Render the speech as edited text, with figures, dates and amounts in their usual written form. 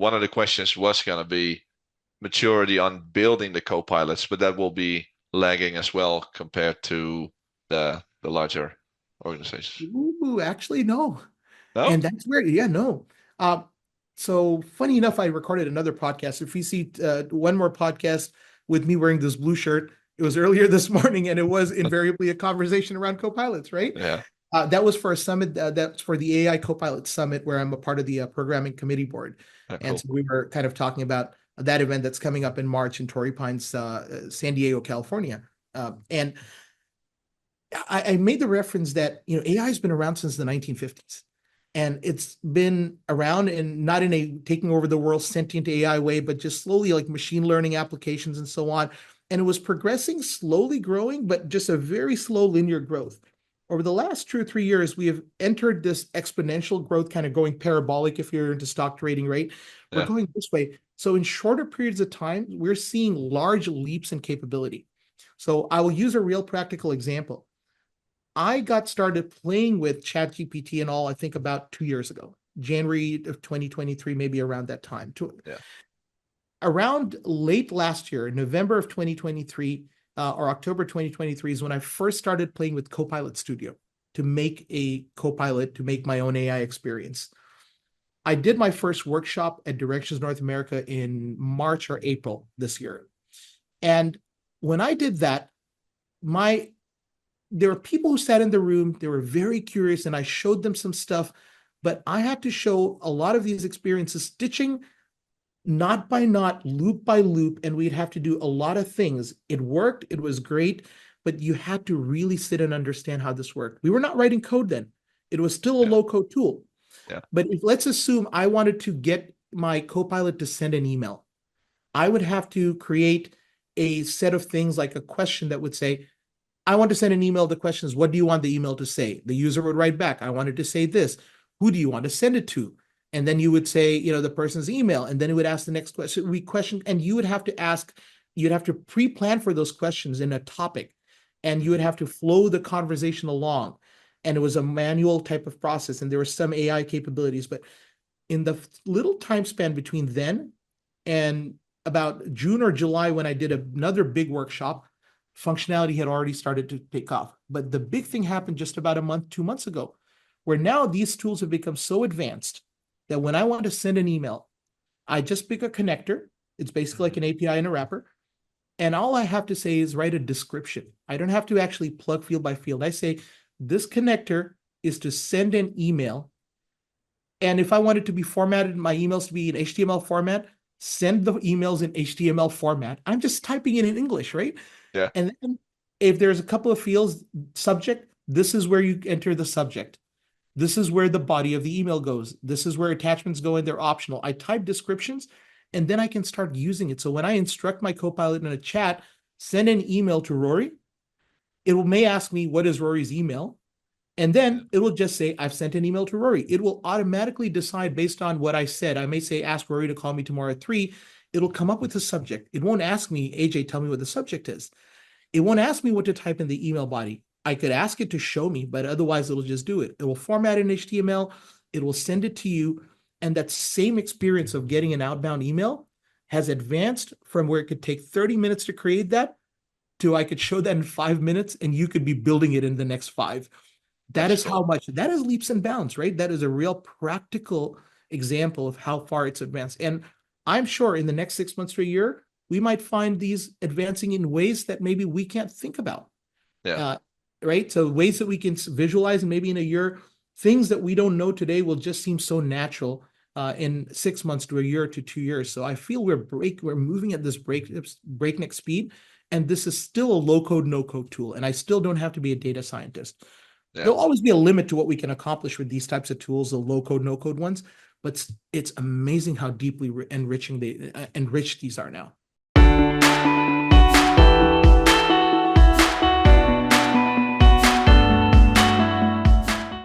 one of the questions was going to be maturity on building the Copilots, but that will be lagging as well compared to the larger organizations. Ooh, actually, no. No? And that's where, yeah, no. So funny enough, I recorded another podcast. If you see one more podcast with me wearing this blue shirt, it was earlier this morning, and it was invariably a conversation around Copilots, right? Yeah. That was for a summit. That's for the AI Copilot Summit, where I'm a part of the programming committee board. Yeah, And cool. so we were kind of talking about that event that's coming up in March in Torrey Pines, San Diego, California. And I made the reference that AI has been around since the 1950s, and it's been around and not in a taking over the world sentient AI way, but just slowly like machine learning applications and so on. And it was progressing, slowly growing, but just a very slow linear growth. Over the last 2 or 3 years, we have entered this exponential growth, kind of going parabolic if you're into stock trading, right? We're Yeah. going this way. So in shorter periods of time, we're seeing large leaps in capability. So I will use a real practical example. I got started playing with ChatGPT and all, I think about 2 years ago, January of 2023, maybe around that time. Yeah. Around late last year, November of 2023 or October 2023 is when I first started playing with Copilot Studio to make a Copilot, to make my own AI experience. I did my first workshop at Directions North America in March or April this year. And when I did that, there were people who sat in the room, they were very curious, and I showed them some stuff, but I had to show a lot of these experiences, stitching knot by knot, loop by loop, and we'd have to do a lot of things. It worked, it was great, but you had to really sit and understand how this worked. We were not writing code then. It was still a Yeah. low-code tool. Yeah. But let's assume I wanted to get my Copilot to send an email. I would have to create a set of things like a question that would say, I want to send an email. The question is, what do you want the email to say? The user would write back, I wanted to say this. Who do you want to send it to? And then you would say, the person's email. And then it would ask the next question. And you would have to ask, you'd have to pre-plan for those questions in a topic. And you would have to flow the conversation along. And it was a manual type of process. And there were some AI capabilities. But in the little time span between then and about June or July, when I did another big workshop, functionality had already started to take off. But the big thing happened just about a month, 2 months ago, where now these tools have become so advanced that when I want to send an email, I just pick a connector. It's basically like an API and a wrapper. And all I have to say is write a description. I don't have to actually plug field by field. I say, this connector is to send an email. And if I want it to be formatted, my emails to be in HTML format, send the emails in HTML format. I'm just typing it in English, right? Yeah. And then if there's a couple of fields, subject, this is where you enter the subject. This is where the body of the email goes. This is where attachments go and they're optional. I type descriptions and then I can start using it. So when I instruct my Copilot in a chat, send an email to Rory, it may ask me, what is Rory's email? And then it will just say, I've sent an email to Rory. It will automatically decide based on what I said. I may say, ask Rory to call me tomorrow at 3. It'll come up with a subject. It won't ask me, AJ, tell me what the subject is. It won't ask me what to type in the email body. I could ask it to show me, but otherwise it'll just do it. It will format in HTML. It will send it to you. And that same experience of getting an outbound email has advanced from where it could take 30 minutes to create that to I could show that in 5 minutes and you could be building it in the next 5. That That's is how cool. much, that is leaps and bounds, right? That is a real practical example of how far it's advanced. And I'm sure in the next 6 months to a year, we might find these advancing in ways that maybe we can't think about. Yeah. Right? So ways that we can visualize, and maybe in a year, things that we don't know today will just seem so natural in 6 months to a year to 2 years. So I feel we're moving at this breakneck speed, and this is still a low-code, no-code tool, and I still don't have to be a data scientist. Yeah. There'll always be a limit to what we can accomplish with these types of tools, the low-code, no-code ones, but it's amazing how deeply enriched these are now.